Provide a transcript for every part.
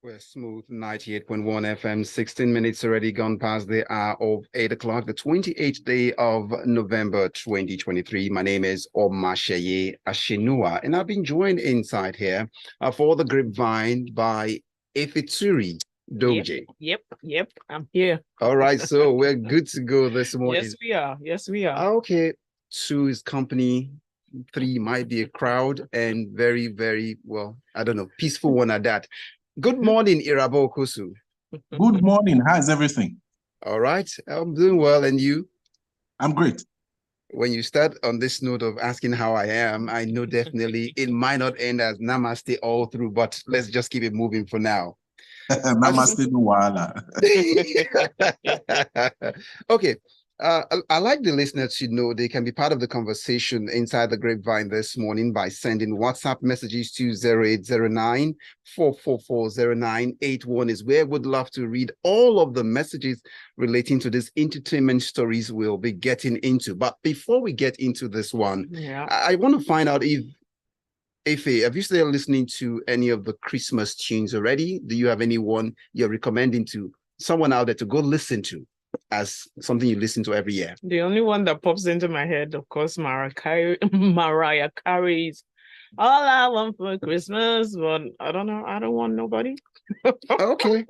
We're smooth 98.1 FM, 16 minutes already gone past the hour of 8 o'clock, the 28th day of November 2023. My name is Omatseye Atsenuwa, and I've been joined inside here for the Grapevine by Ifitsuri Yep, Doghudje. yep. I'm here. All right, so we're good to go this morning. Yes, we are. Yes, we are. Okay, two is company, three might be a crowd, and very, very, well, I don't know, peaceful one at that. Good morning, Irabor Okosun. Good morning. How's everything? All right, I'm doing well, and you? I'm great. When you start on this note of asking how I am, I know definitely it might not end as namaste all through, but let's just keep it moving for now. Namaste, no wahala. Okay. I like the listeners to know they can be part of the conversation inside the Grapevine this morning by sending WhatsApp messages to 0809 444 0981 is where we'd love to read all of the messages relating to these entertainment stories we'll be getting into. But before we get into this one, I want to find out if Efe, have you started listening to any of the Christmas tunes already? Do you have anyone you're recommending to someone out there to go listen to as something you listen to every year? The only one that pops into my head, of course, Mariah Carey's All I Want for Christmas, but I don't know. I don't want nobody. Okay.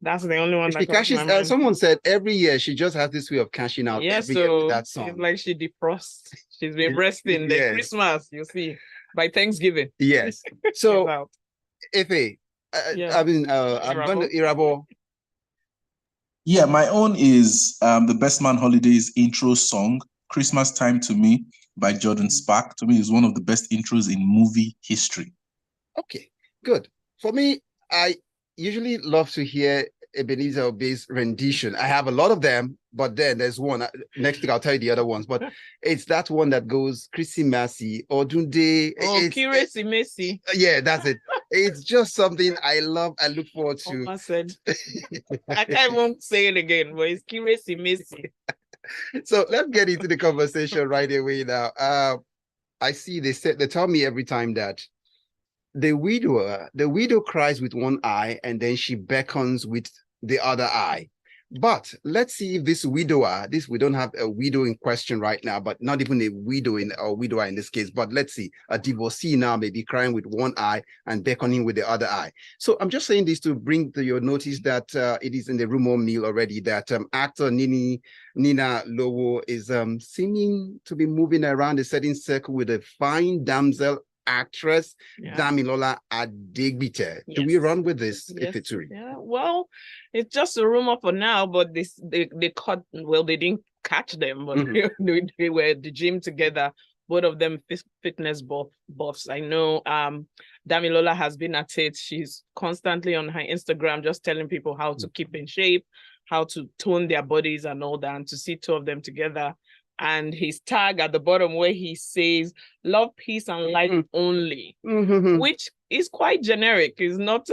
That's the only one she that cashes, someone said every year she just has this way of cashing out every year with that song. It's like she defrosts. She's been resting the Christmas, you see. By Thanksgiving. Yes. So, Efe, I'm going to Irabor. Yeah, my own is the Best Man Holidays intro song, Christmas Time to Me by Jordan Spark. To me, is one of the best intros in movie history. Okay, good. For me, I usually love to hear Ebenezer Obey's rendition. I have a lot of them, but then there's one. Next week, I'll tell you the other ones. But it's that one that goes Chrissy Massey or Dunde. Oh, Kiresi Messi. Yeah, that's it. It's just something I love. I look forward to. I can't even say it again, but it's Kiresi Messi. So let's get into the conversation right away now. I see they tell me every time that the widow cries with one eye and then she beckons with the other eye. But let's see if this widower, we don't have a widow in question right now, but not even a widower in this case, but let's see, a divorcee now may be crying with one eye and beckoning with the other eye. So I'm just saying this to bring to your notice that it is in the rumor mill already that actor Ninalowo is seeming to be moving around a certain circle with a fine damsel actress, Damilola Adegbite. Do we run with this, Ifitsuri? Yeah, well, it's just a rumor for now, but they didn't catch them, but they were at the gym together, both of them fitness buffs. I know Damilola has been at it. She's constantly on her Instagram just telling people how to keep in shape, how to tone their bodies and all that, and to see two of them together. And his tag at the bottom where he says love, peace, and light only, which is quite generic. It's not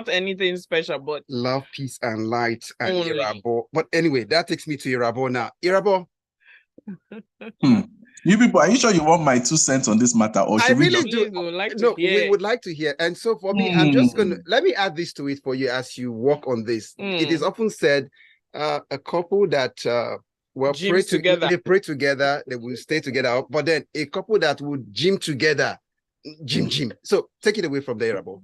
anything special, but love, peace, and light and Irabor. But anyway, that takes me to Irabor now. Irabor. You people, are you sure you want my 2 cents on this matter? Or should we would like to hear. And so for me, I'm just gonna let me add this to it for you as you work on this. It is often said a couple that pray together. They pray together, they will stay together. But then a couple that would gym together, gym. So take it away from there, Irabor.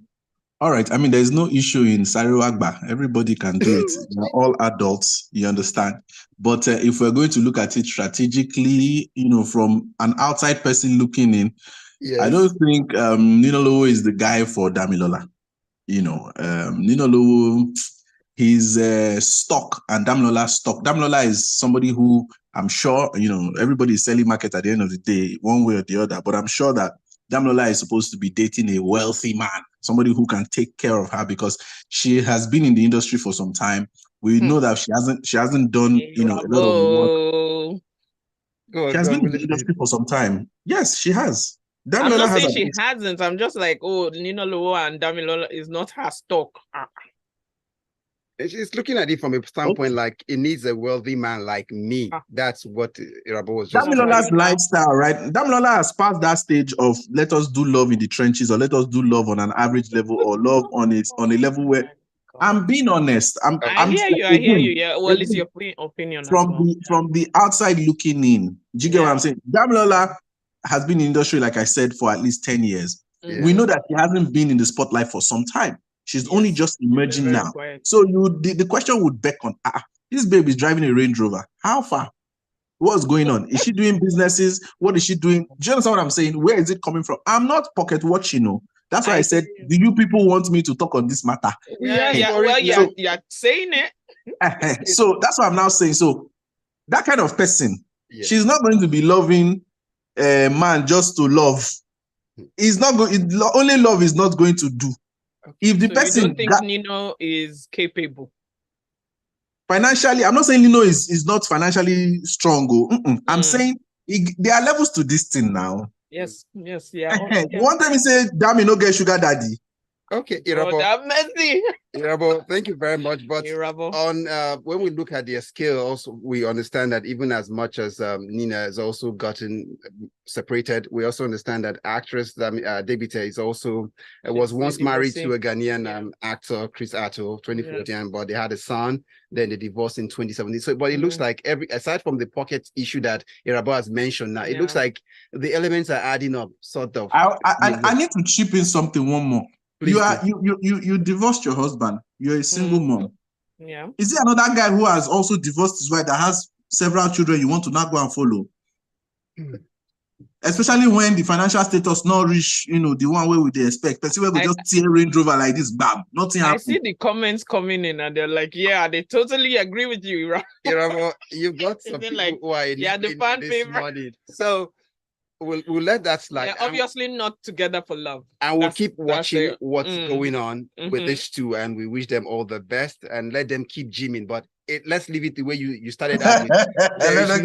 All right. I mean, there's no issue in Sariwagba. Everybody can do it. We're all adults, you understand. But if we're going to look at it strategically, from an outside person looking in, I don't think Ninalowo is the guy for Damilola. Ninalowo, he's stock and Damilola stock. Damilola is somebody who I'm sure, everybody is selling market at the end of the day, one way or the other. But I'm sure that Damilola is supposed to be dating a wealthy man, somebody who can take care of her because she has been in the industry for some time. We know that she hasn't done, a lot of work. She has been in the industry for some time. Yes, she has. I'm not saying she hasn't. I'm just like, Ninalowo and Damilola is not her stock. She's looking at it from a standpoint like it needs a wealthy man like me. That's what Irabor was just Damilola's lifestyle, right? Damilola has passed that stage of let us do love in the trenches, or let us do love on an average level, or love on a level where I'm being honest. I hear you. Yeah. Well, it's your opinion from the outside looking in. Do you get what I'm saying? Damilola has been in the industry, like I said, for at least 10 years. Mm-hmm. We know that she hasn't been in the spotlight for some time. She's only just emerging now. Quiet. So the question would beckon, this baby is driving a Range Rover. How far? What's going on? Is she doing businesses? What is she doing? Do you understand what I'm saying? Where is it coming from? I'm not pocket watching, no. That's why I said, do you people want me to talk on this matter? Well, you're saying it. So that's what I'm now saying. So that kind of person, she's not going to be loving a man just to love. It's not going. Only love is not going to do. If the person you don't think Nino is capable financially, I'm not saying Nino is not financially strong. I'm saying there are levels to this thing now. Yes, yeah. One time he said, "Damn, no get sugar daddy." Okay, Irabor. That messy. Irabor, thank you very much. But on when we look at their scale, also we understand that even as much as Nina has also gotten separated, we also understand that actress Adegbite is also was once married to a Ghanaian actor, Chris Atto, 2014, but they had a son. Then they divorced in 2017. So, but it looks like aside from the pocket issue that Irabor has mentioned, now it looks like the elements are adding up, sort of. I need to chip in something one more. Please you divorced your husband. You're a single mom. Yeah. Is there another guy who has also divorced his wife that has several children you want to not go and follow? Especially when the financial status not reach, the one way we they expect. Person we just tear Range Rover like this, bam, nothing happens. I see the comments coming in and they're like, yeah, they totally agree with you, right? You've got some people who are the fan favorite. So we'll let that slide. They're obviously not together for love. And we'll keep watching what's going on with these two, and we wish them all the best and let them keep gymming. But let's leave it the way you started out with. There is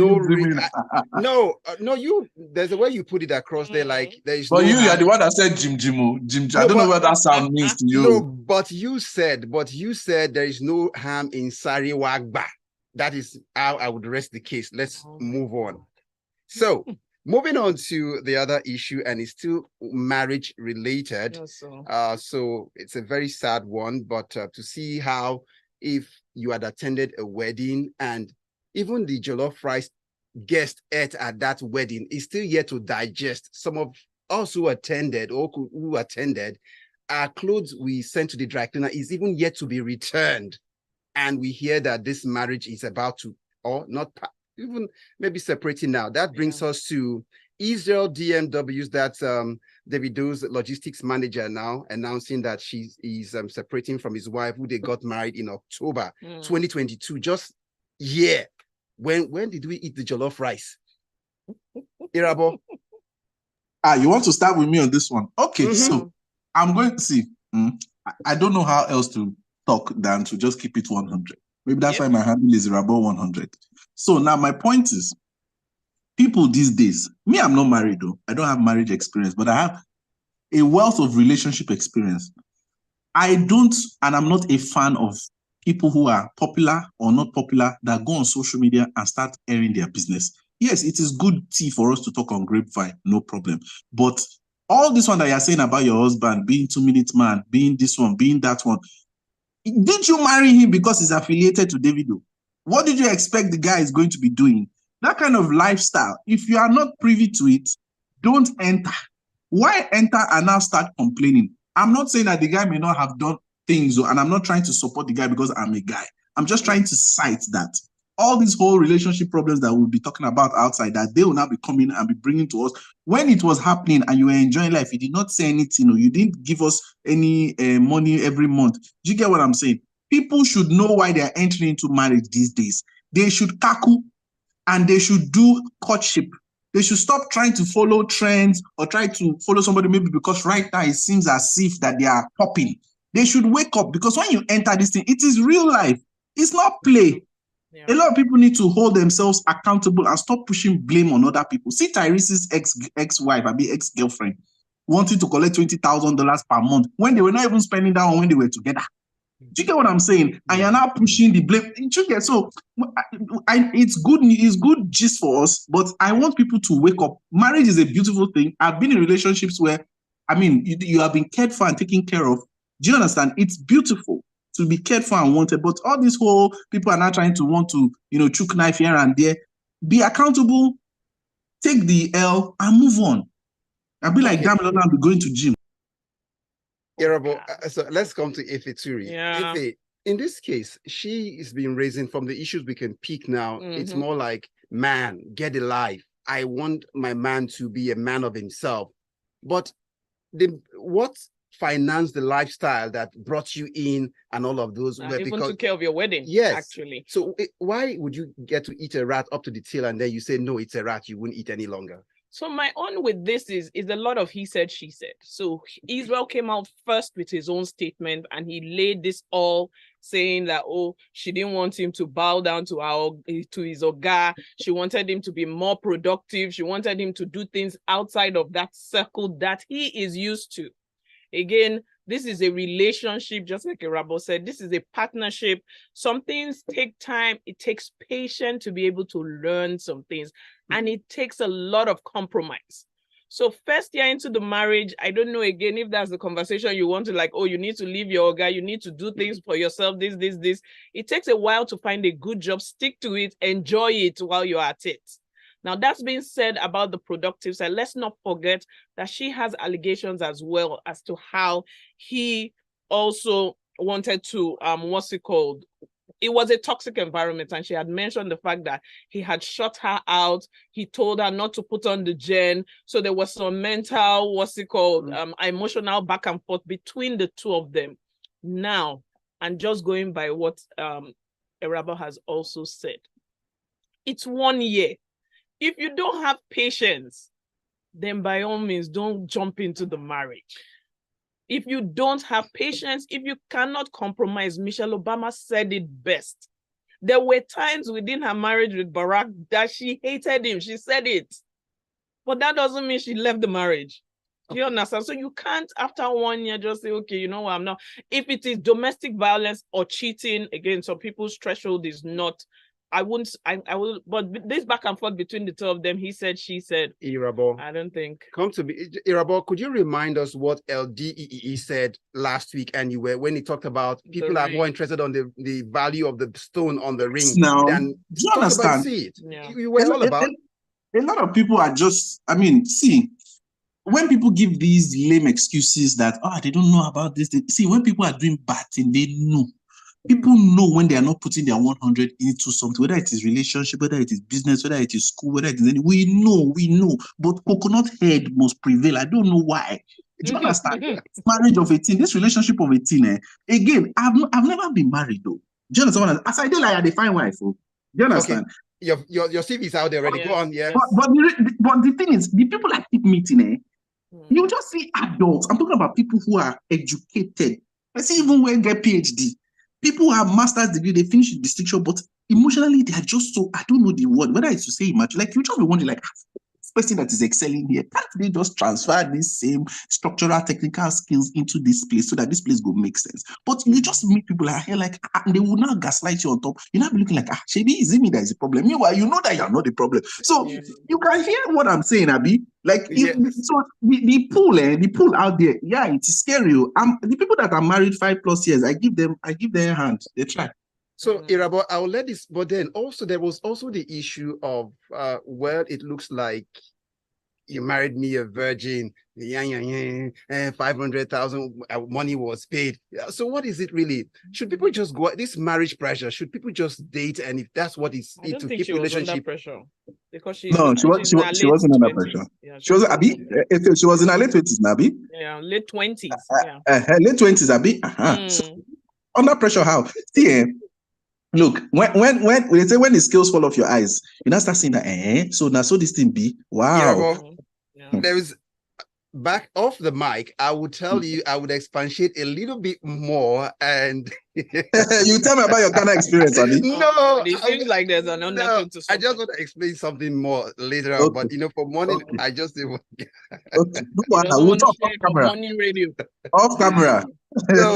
no there's a way you put it across there, like there is. But you're the one that said Jim. I don't know what that sound means to you. No, but you said there is no harm in Sari Wagba. That is how I would rest the case. Let's move on. So moving on to the other issue, and it's still marriage related. So it's a very sad one, but to see how if you had attended a wedding and even the jollof rice guest ate at that wedding is still yet to digest. Some of us who attended our clothes we sent to the dry cleaner is even yet to be returned. And we hear that this marriage is about to, or not even maybe separating now. That brings us to Israel DMWs. That's Davido's logistics manager now announcing that he's separating from his wife, who they got married in October 2022. Just when did we eat the jollof rice? Irabor? You want to start with me on this one? Okay, so I'm going to see. I don't know how else to talk than to just keep it 100. Maybe that's why my handle is Irabor 100. So now my point is, people these days, me, I'm not married though. I don't have marriage experience, but I have a wealth of relationship experience. I'm not a fan of people who are popular or not popular that go on social media and start airing their business. Yes, it is good tea for us to talk on Grapevine, no problem. But all this one that you're saying about your husband being 2-minute man, being this one, being that one, did you marry him because he's affiliated to Davido? What did you expect the guy is going to be doing? That kind of lifestyle, if you are not privy to it, don't enter. Why enter and now start complaining? I'm not saying that the guy may not have done things, and I'm not trying to support the guy because I'm a guy. I'm just trying to cite that all these whole relationship problems that we'll be talking about outside, that they will now be coming and be bringing to us. When it was happening and you were enjoying life, you did not say anything, or you didn't give us any money every month. Do you get what I'm saying? People should know why they are entering into marriage these days. They should kaku and they should do courtship. They should stop trying to follow trends or try to follow somebody maybe because right now it seems as if that they are popping. They should wake up, because when you enter this thing, it is real life. It's not play. Yeah. A lot of people need to hold themselves accountable and stop pushing blame on other people. See Tyrese's ex-wife, ex-girlfriend, wanting to collect $20,000 per month when they were not even spending that on when they were together. Do you get what I'm saying? And you're now pushing the blame. Do you get? So it's good gist for us, but I want people to wake up. Marriage is a beautiful thing. I've been in relationships where, I mean, you have been cared for and taken care of. Do you understand? It's beautiful to be cared for and wanted, but all these whole people are now trying to want to, chook knife here and there. Be accountable, take the L, and move on. I'll be like, Damilola, I'll be going to gym. Irabor, so let's come to Ife Turi. Yeah. Ife, in this case, she is being raising from the issues we can pick now. It's more like, man, get a life. I want my man to be a man of himself. But what financed the lifestyle that brought you in and all of those? Even took care of your wedding, yes, actually. So why would you get to eat a rat up to the tail and then you say, no, it's a rat, you wouldn't eat any longer? So my own with this is a lot of he said, she said. So Israel came out first with his own statement and he laid this all saying that, oh, she didn't want him to bow down to his oga. She wanted him to be more productive. She wanted him to do things outside of that circle that he is used to. Again, this is a relationship, just like Irabor said, this is a partnership. Some things take time. It takes patience to be able to learn some things. And it takes a lot of compromise. So first year into the marriage, I don't know, again, if that's the conversation you want to like, oh, you need to leave your guy, you need to do things for yourself, this. It takes a while to find a good job, stick to it, enjoy it while you're at it. Now, that's being said about the productive side. Let's not forget that she has allegations as well as to how he also wanted to, it was a toxic environment, and she had mentioned the fact that he had shut her out. He told her not to put on the gen. So there was some mental, emotional back and forth between the two of them. Now, and just going by what Irabor has also said, it's 1 year. If you don't have patience, then by all means, don't jump into the marriage. If you don't have patience, if you cannot compromise, Michelle Obama said it best. There were times within her marriage with Barack that she hated him. She said it. But that doesn't mean she left the marriage. Do you understand? So you can't, after 1 year, just say, okay, you know what, I'm not. If it is domestic violence or cheating, again, some people's threshold is not. I will, but this back and forth between the two of them, he said, she said. Irabor, I don't think. Come to me. Irabor, could you remind us what LDEE said last week and when he talked about people are more interested on the value of the stone on the ring than do you understand? Yeah. You were all about. A lot of people are just, see, when people give these lame excuses that, they don't know about this, when people are doing bad thing, they know. People know when they are not putting their 100 into something, whether it is relationship, whether it is business, whether it is school, whether it is anything. We know. But coconut head must prevail. I don't know why. Do you understand? Marriage of 18, this relationship of 18, again, I've never been married though. Do you understand? As I did, like, I define wife. Do you understand? Okay. Your CV is out there already. Go on, yeah. But the thing is, the people I keep meeting, you just see adults. I'm talking about people who are educated. I see even when they get PhD. People who have master's degree, they finish with distinction, but emotionally, they are just so, I don't know the word, whether it's to say immature, like you just be wondering, like, this person that is excelling here, can't they just transfer these same structural technical skills into this place so that this place will make sense? But you just meet people like, and they will now gaslight you on top. You're not looking like, Shebi, is it me that is a problem? Meanwhile, you know that you're not the problem. So you can hear what I'm saying, Abi. Like, so the pool out there, it is scary. The people that are married 5+ years, I give them a hand. They try. So Irabor, I'll let this, but then also there was also the issue of it looks like you married me a virgin, 500,000 money was paid. So what is it really? Should people just go this marriage pressure? Should people just date? And if that's what is it to keep relationship pressure? Because she wasn't under pressure. Yeah, she was in her late 20s, Nabi. Yeah, late 20s. Late 20s, Abi. So, under pressure, how? See, look, when they say when the scales fall off your eyes, you now start saying that, so this thing be wow. There is back off the mic. I would tell you, I would expatiate a little bit more, and You tell me about your Ghana experience, Abi. No, It seems like there's an undertone to I just something. want to explain something more later on. But for morning, I just didn't want to. Okay. He doesn't We'll want to talk share off it on camera. morning radio. Off camera. So,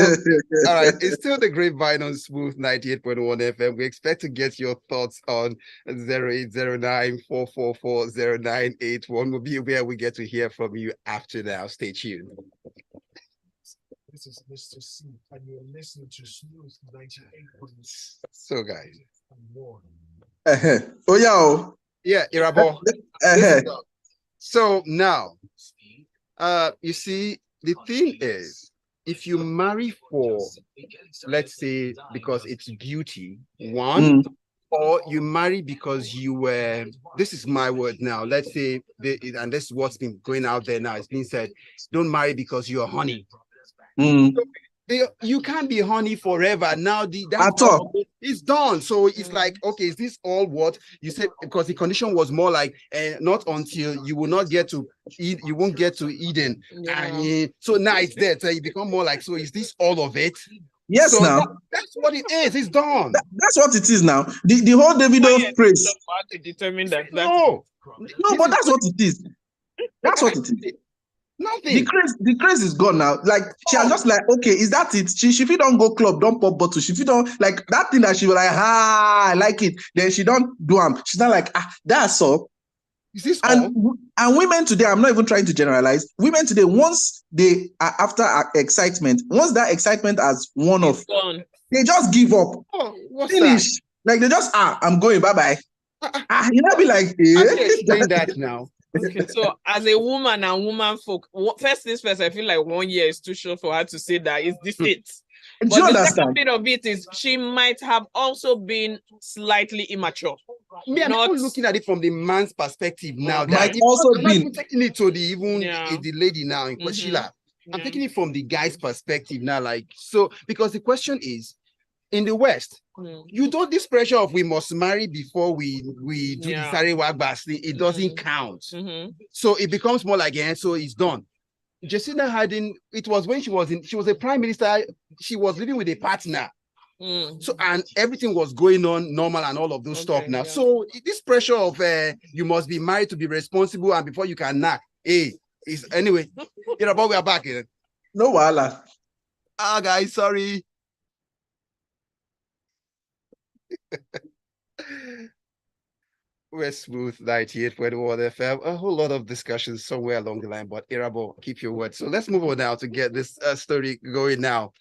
all right, it's still the Grapevine on Smooth 98.1 FM. We expect to get your thoughts on 0809-444-0981. Will be where we get to hear from you after now. Stay tuned. This is Mr. C, and you're listening to Smooth 98.1. So, guys. Oh, yeah. Yeah, Irabor. So now, you see, the thing is, if you marry for, let's say, because it's beauty, one, or you marry because you were, this is my word now, let's say, and this is what's been going out there now, it's been said, don't marry because you're honey. You can't be honey forever. Now it's done. So it's like, okay, is this all what you said? Because the condition was more like not until you will not get to eat, you won't get to Eden. Yeah. So now it's there. So you become more like, so is this all of it? Yes, so now that's what it is. It's done. That's what it is now. The whole Davido praise. To determine that. No, but that's what it is. That's what it is. Nothing. The craze is gone now. Like she has just like, okay, is that it? She if you don't go club, don't pop bottle. She don't like that thing that she was like, I like it. Then she don't do them. She's not like, that's all. Is this and women today, I'm not even trying to generalize. Women today, once they are after excitement, once that excitement has worn off, they just give up. Finish. That? Like they just I'm going, bye-bye. You know, be like, I can explain that now. Okay, so as a woman and woman folk, first things first, I feel like 1 year is too short for her to say that is this it. Do but you the understand? second bit of it is she might have also been slightly immature. I'm not looking at it from the man's perspective now. Might also I'm been not taking it to the lady now in Sheila. I'm taking it from the guy's perspective now. Like, so because the question is, in the West, you don't this pressure of we must marry before we do the Sarewa thing, it doesn't count. So it becomes more like so it's done. Jacinda Ardern, it was when she was a prime minister, she was living with a partner. So and everything was going on normal and all of those stuff now. So this pressure of you must be married to be responsible and before you can knock. Is anyway. Irabor, we are back here. No wala. Guys, sorry. We're Smooth 98.1 FM. A whole lot of discussions somewhere along the line, but Irabor, keep your word. So let's move on now to get this story going now.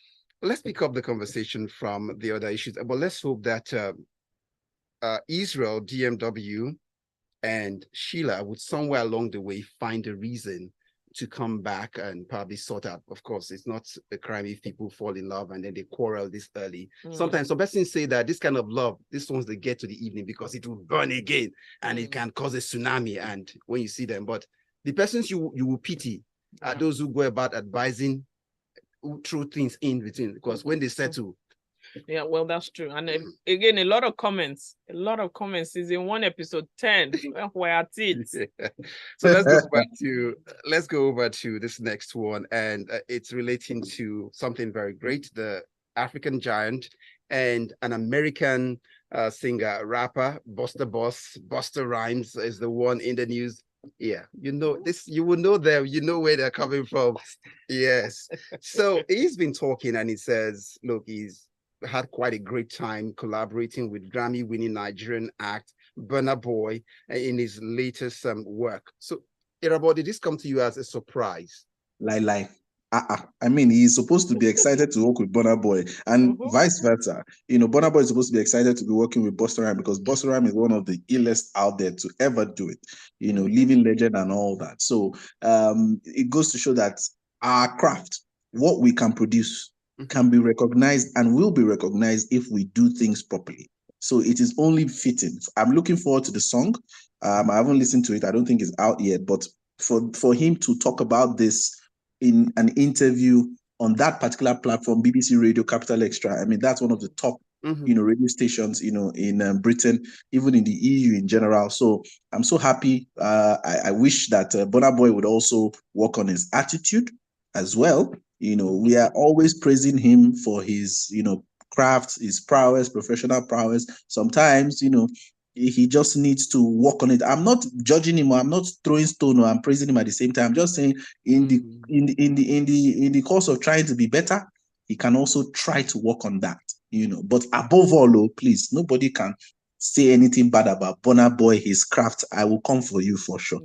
Let's pick up the conversation from the other issues, but let's hope that Israel, DMW, and Sheila would somewhere along the way find a reason to come back and probably sort out. Of course, it's not a crime if people fall in love and then they quarrel this early. Sometimes some persons say that this kind of love, this ones they get to the evening because it will burn again and it can cause a tsunami. And when you see them, but the persons you will pity are those who go about advising who throw things in between, because when they settle. Yeah, well, that's true. And again, a lot of comments is in one episode 10. We're at it. So let's go over to this next one, and it's relating to something very great. The African giant and an American singer, rapper, Busta Rhymes is the one in the news. Yeah, you know this, you will know them, you know where they're coming from. Yes. So he's been talking and he says, look, he's had quite a great time collaborating with Grammy-winning Nigerian act Burna Boy in his latest work. So, Irabor, did this come to you as a surprise? I mean, he's supposed to be excited to work with Burna Boy, and vice versa. You know, Burna Boy is supposed to be excited to be working with Busta Rhymes because Busta Rhymes is one of the illest out there to ever do it. You know, living legend and all that. So, it goes to show that our craft, what we can produce, can be recognized and will be recognized if we do things properly. So it is only fitting. I'm looking forward to the song. I haven't listened to it. I don't think it's out yet, but for him to talk about this in an interview on that particular platform, BBC Radio Capital Extra, I mean, that's one of the top, radio stations, in Britain, even in the EU in general. So I'm so happy. I wish that Burna Boy would also work on his attitude as well. We are always praising him for his, craft, his prowess, professional prowess. Sometimes, he just needs to work on it. I'm not judging him, or I'm not throwing stone, or I'm praising him at the same time. I'm just saying in the course of trying to be better, he can also try to work on that. But above all, please, nobody can say anything bad about Burna Boy, his craft. I will come for you for sure.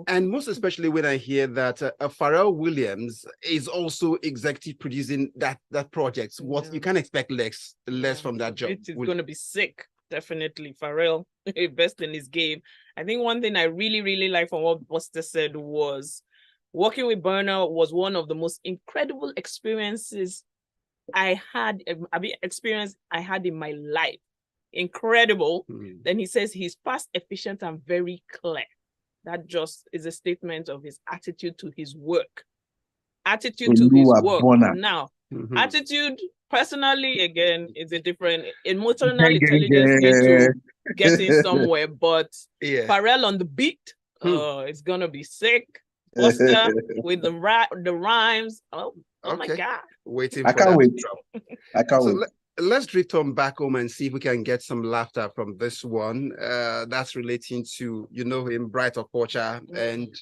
And most especially when I hear that Pharrell Williams is also executive producing that project. What you can expect less from that job. It is going to be sick. Definitely, Pharrell, best in his game. I think one thing I really, really like from what Buster said was working with Burna was one of the most incredible experiences I had in my life. Incredible. Then he says he's fast, efficient, and very clear. That just is a statement of his attitude to his work. Now, attitude, personally, again, is a different emotional intelligence need to getting somewhere. But Pharrell on the beat, it's gonna be sick. Buster with the rhymes. Oh my God! Waiting. I can't wait. I can't wait. Let's drift on back home and see if we can get some laughter from this one. That's relating to, him, Bright Okocha, and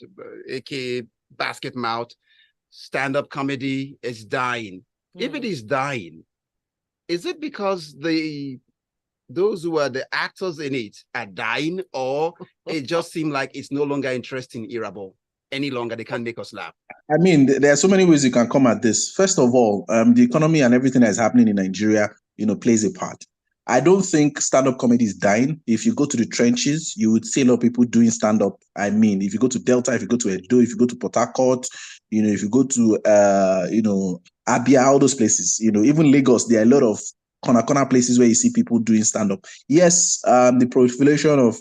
aka Basket Mouth. Stand-up comedy is dying. If it is dying, is it because those who are the actors in it are dying, or it just seems like it's no longer interesting Irabor any longer? They can't make us laugh. I mean, there are so many ways you can come at this. First of all, the economy and everything that is happening in Nigeria, plays a part. I don't think stand-up comedy is dying. If you go to the trenches, you would see a lot of people doing stand-up. I mean, if you go to Delta, if you go to Edo, if you go to Port Harcourt, if you go to, Abia, all those places, even Lagos, there are a lot of corner places where you see people doing stand-up. Yes, the proliferation of,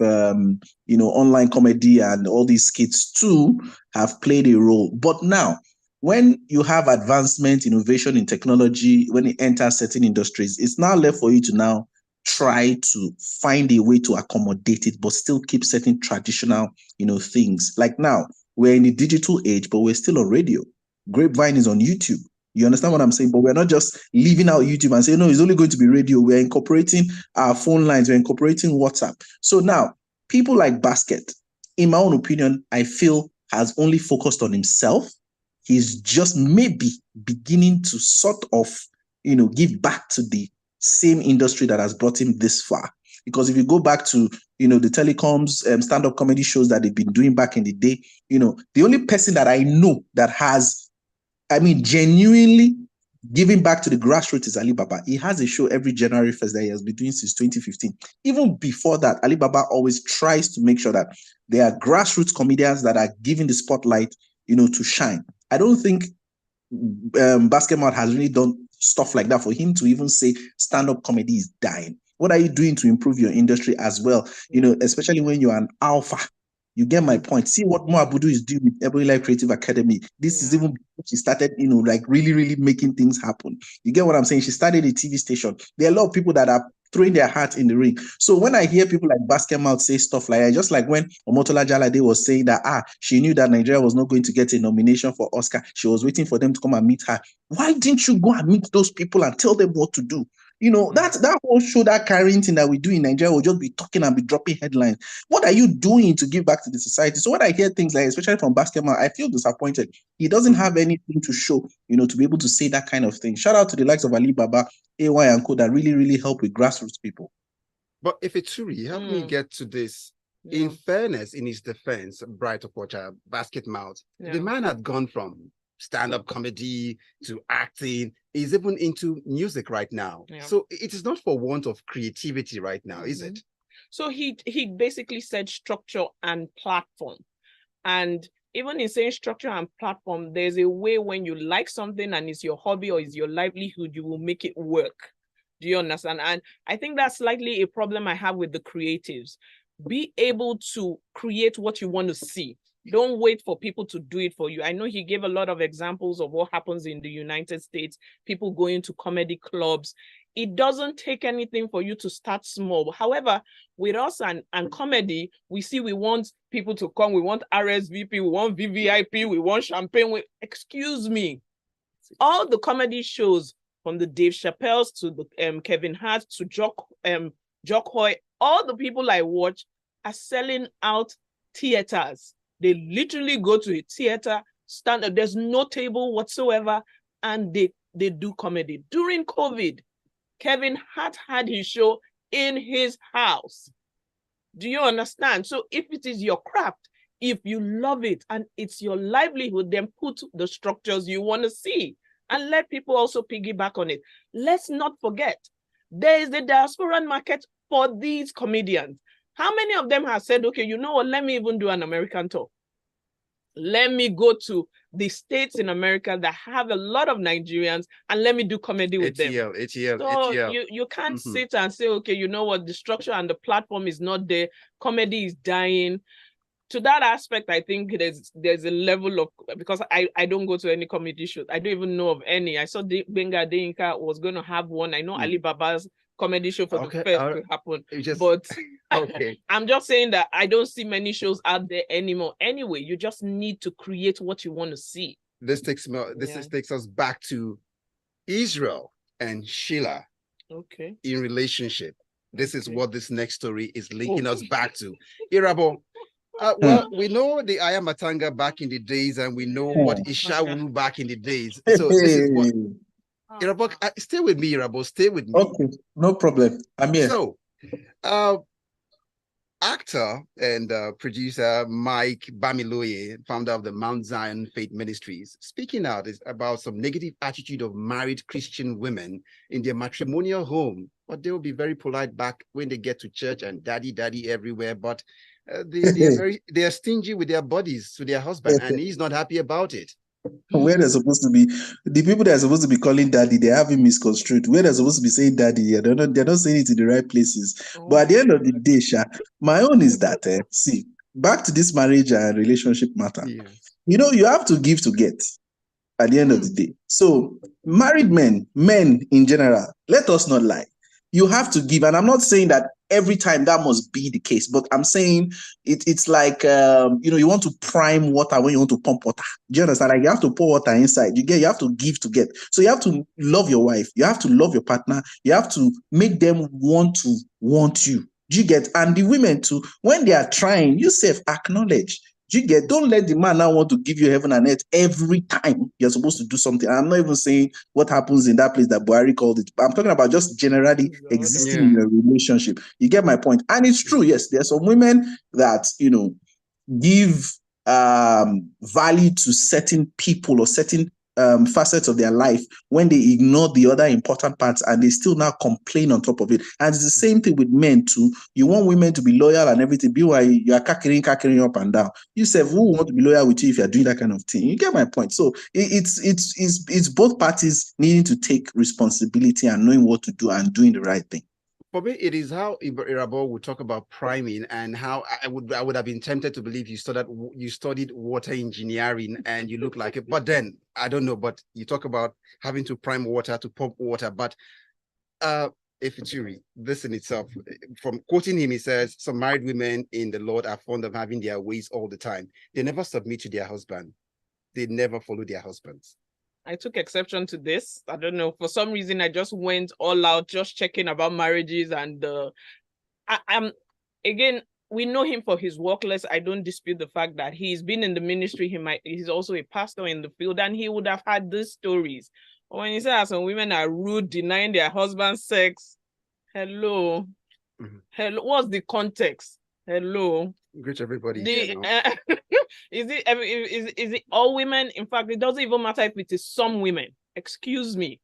online comedy and all these skits too have played a role. But now, when you have advancement, innovation in technology, when it enters certain industries, it's now left for you to now try to find a way to accommodate it, but still keep certain traditional, things. Like now, we're in the digital age, but we're still on radio. Grapevine is on YouTube. You understand what I'm saying? But we're not just leaving out YouTube and saying, no, it's only going to be radio. We're incorporating our phone lines. We're incorporating WhatsApp. So now, people like Basket, in my own opinion, I feel has only focused on himself. He's just maybe beginning to sort of, give back to the same industry that has brought him this far. Because if you go back to, the telecoms stand-up comedy shows that they've been doing back in the day, the only person that I know that has, genuinely giving back to the grassroots is Alibaba. He has a show every January 1st that he has been doing since 2015. Even before that, Alibaba always tries to make sure that there are grassroots comedians that are given the spotlight, to shine. I don't think Basket Mouth has really done stuff like that for him to even say stand-up comedy is dying. What are you doing to improve your industry as well? Especially when you're an alpha. You get my point. See what Mo Abudu is doing with Every Life Creative Academy. This is even before she started, like really, really making things happen. You get what I'm saying? She started a TV station. There are a lot of people that are throwing their heart in the ring. So when I hear people like Basket Mouth say stuff like that, just like when Omotola Jalade was saying that she knew that Nigeria was not going to get a nomination for Oscar. She was waiting for them to come and meet her. Why didn't you go and meet those people and tell them what to do? That whole shoulder carrying thing that we do in Nigeria will just be talking and be dropping headlines. What are you doing to give back to the society? So when I hear things like, especially from Basket Mouth, I feel disappointed. He doesn't have anything to show, to be able to say that kind of thing. Shout out to the likes of Ali Baba, AY and Co that really, really help with grassroots people. But if it's true, help me get to this. In fairness, in his defense, Bright Okocha, Basket Mouth, the man had gone from stand-up comedy to acting. He's even into music right now. So it is not for want of creativity right now, is it? So he basically said structure and platform. And even in saying structure and platform, there's a way when you like something and it's your hobby or it's your livelihood, you will make it work. Do you understand? And I think that's slightly a problem I have with the creatives. Be able to create what you want to see. Don't wait for people to do it for you. I know he gave a lot of examples of what happens in the United States, people going to comedy clubs. It doesn't take anything for you to start small. However, with us and comedy, we want people to come. We want RSVP, we want VVIP, we want champagne. Excuse me. All the comedy shows from the Dave Chappelle's to the Kevin Hart to Jock Hoy, all the people I watch are selling out theaters. They literally go to a theater, stand up, there's no table whatsoever, and they do comedy. During COVID, Kevin Hart had his show in his house. Do you understand? So if it is your craft, if you love it and it's your livelihood, then put the structures you want to see and let people also piggyback on it. Let's not forget, there is the diaspora market for these comedians. How many of them have said, okay, you know what, let me even do an American tour. Let me go to the states in America that have a lot of Nigerians and let me do comedy with them. So you can't sit and say, okay, you know what, the structure and the platform is not there. Comedy is dying. To that aspect, I think there's a level of, because I don't go to any comedy shows. I don't even know of any. I saw Benga Deyinka was going to have one. I know Ali Baba's comedy show for the first to happen. But I'm just saying that I don't see many shows out there anymore. Anyway, you just need to create what you want to see. This takes us back to Israel and Sheila. Okay. In relationship. This is what this next story is linking us back to. Irabor. Well, we know the Ayamatanga back in the days, and we know what Ishawulu back in the days. So this is what Irabor, stay with me, Irabor, stay with me. Okay, no problem. I'm here. So, actor and producer Mike Bamiloye, founder of the Mount Zion Faith Ministries, speaking out about some negative attitude of married Christian women in their matrimonial home. But they will be very polite back when they get to church and daddy everywhere. But they are stingy with their bodies to their husband, and he's not happy about it. Where they're supposed to be, the people that are supposed to be calling daddy, they have him misconstrued. Where they're supposed to be saying daddy, they're not saying it in the right places. But at the end of the day, my own is that, see, back to this marriage and relationship matter. You know, you have to give to get at the end of the day. So married men in general, let us not lie. You have to give. And I'm not saying that every time that must be the case, but I'm saying it's like, you want to prime water when you want to pump water. Do you understand? Like you have to pour water inside. You have to give to get. So you have to love your wife. You have to love your partner. You have to make them want you. Do you get? And the women too, when they are trying, you acknowledge. Do you get? Don't let the man now want to give you heaven and earth every time you're supposed to do something. I'm not even saying what happens in that place that Buhari called it, but I'm talking about just generally existing in a relationship. You get my point? And it's true, yes, there are some women that, give value to certain people or certain facets of their life when they ignore the other important parts and they still now complain on top of it. And it's the same thing with men too. You want women to be loyal and everything. Be why you are cackering up and down. You say, who want to be loyal with you if you're doing that kind of thing? You get my point. So it's both parties needing to take responsibility and knowing what to do and doing the right thing. For me, it is how Irabor would talk about priming and how I would have been tempted to believe you studied water engineering and you look like it. But then I don't know. But you talk about having to prime water to pump water. But if it's you, this in itself, from quoting him, he says some married women in the Lord are fond of having their ways all the time. They never submit to their husband. They never follow their husbands. I took exception to this. I don't know. For some reason, I just went all out, just checking about marriages. And again, we know him for his workless. I don't dispute the fact that he's been in the ministry. He's also a pastor in the field, and he would have had these stories. When you say some women are rude, denying their husband's sex, hello, what's the context? Hello. Greet everybody. Is it all women? In fact, it doesn't even matter if it is some women. Excuse me.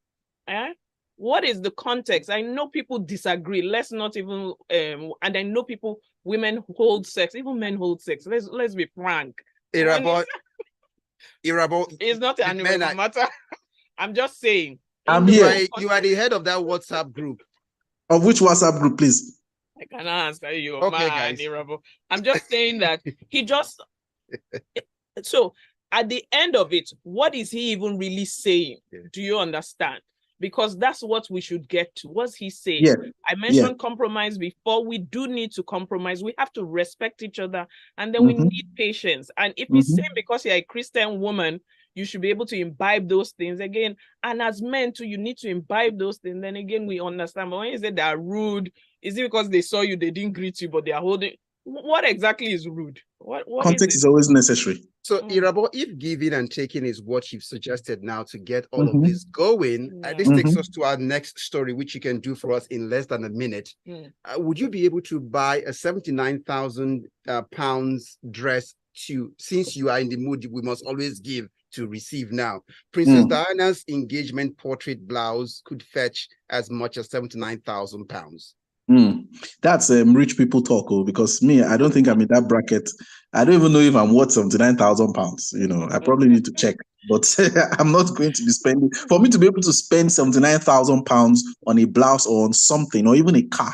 What is the context? I know people disagree. Let's not even and I know women hold sex, even men hold sex. Let's be frank. Irabor, it's not an matter. I'm just saying. I'm here. You are the head of that WhatsApp group. Of which WhatsApp group, please? I cannot answer you. Okay, guys. I'm just saying that he just. So at the end of it, what is he even really saying? Do you understand? Because that's what we should get to. What's he saying? I mentioned compromise before. We do need to compromise. We have to respect each other, and then we need patience. And if he's saying because you're a Christian woman, you should be able to imbibe those things again. And as men too, you need to imbibe those things. Then again, we understand. But when you say they are rude, is it because they saw you, they didn't greet you, but they are holding? What exactly is rude? What Context is always necessary. So, Irabor, if giving and taking is what you've suggested now to get all of this going, this takes us to our next story, which you can do for us in less than a minute. Would you be able to buy a 79,000 pounds dress since you are in the mood, we must always give to receive now? Princess Diana's engagement portrait blouse could fetch as much as 79,000 pounds. That's rich people talk, because me, I don't think I'm in that bracket. I don't even know if I'm worth 79,000 pounds. I probably need to check, but I'm not going to be spending. For me to be able to spend 79,000 pounds on a blouse or on something, or even a car,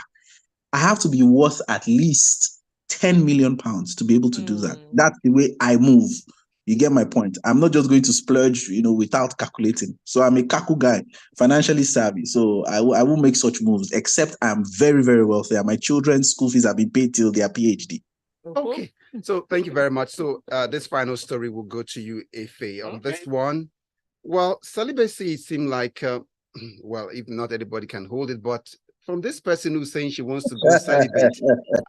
I have to be worth at least 10 million pounds to be able to do that. That's the way I move. You get my point. I'm not just going to splurge, without calculating. So I'm a kaku guy, financially savvy. So I won't make such moves, except I'm very, very wealthy. And my children's school fees have been paid till their PhD. Okay. So thank you very much. So this final story will go to you, Efe. On this one, well, celibacy seemed like, well, if not everybody can hold it, but from this person who's saying she wants to go celibate,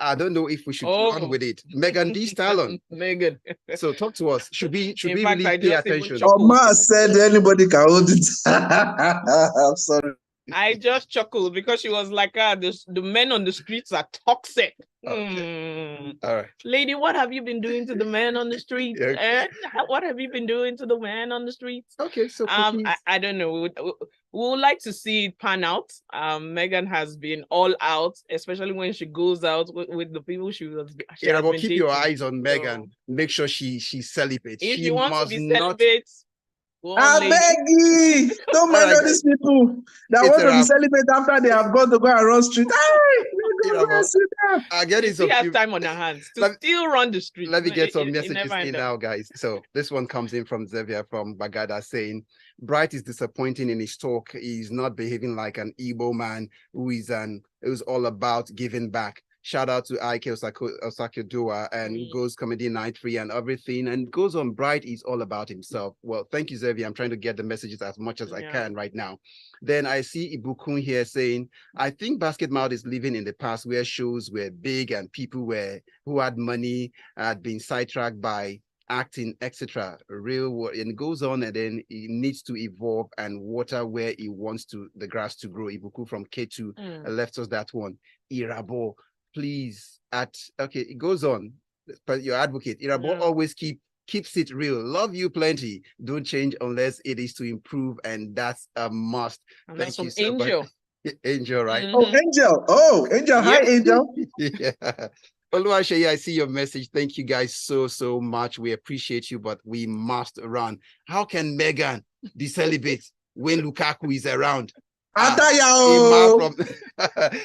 I don't know if we should run with it. Megan Thee Stallion. Megan. So talk to us. Should we In fact, really pay attention? Oma said anybody can hold it. I'm sorry. I just chuckled because she was like, the men on the streets are toxic. Okay. All right. Lady, what have you been doing to the men on the streets? What have you been doing to the men on the streets? Okay, so I don't know. We would like to see it pan out. Megan has been all out, especially when she goes out with the people she has been keep dating. your eyes on Megan. Make sure she's celibate. If she you want must to be not celibate, I beg you, don't mind all these people that want to be celibate after they have gone to go and run street. I get it. She has time on her hands to still run the street. Let me get some messages in now, guys. So this one comes in from Xavier from Bagada saying, Bright is disappointing in his talk. He's not behaving like an Igbo man who's all about giving back. Shout out to Ike Osakiodoa and Goes Comedy Night 3 and everything. And goes on, Bright is all about himself. Well, thank you, Xavier. I'm trying to get the messages as much as I can right now. Then I see Ibukun here saying, I think Basketmouth is living in the past where shows were big and people who had money had been sidetracked by acting, etc. Real world, and goes on, and then it needs to evolve and water where he wants the grass to grow. Ibuku from K2 left us that one. Irabor, please, okay, it goes on. But your advocate, Irabor, always keeps it real. Love you plenty. Don't change unless it is to improve, and that's a must. And Thank you so Angel. much. Angel, right? Oh, Angel. Oh, Angel. Yes. Hi, Angel. Yeah. Oluwaseyi, I see your message. Thank you guys so much. We appreciate you, but we must run. How can Megan be celibate when Lukaku is around?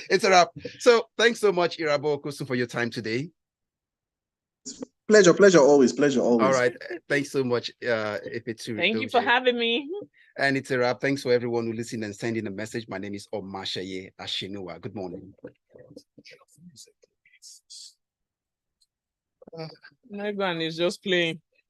It's a wrap. So thanks so much, Irabor Okosun, for your time today. Pleasure always. Pleasure always. All right. Thanks so much. Thank you for having me. And it's a wrap. Thanks for everyone who listened and sending a message. My name is Omatseye Atsenuwa. Good morning. Megan is just playing.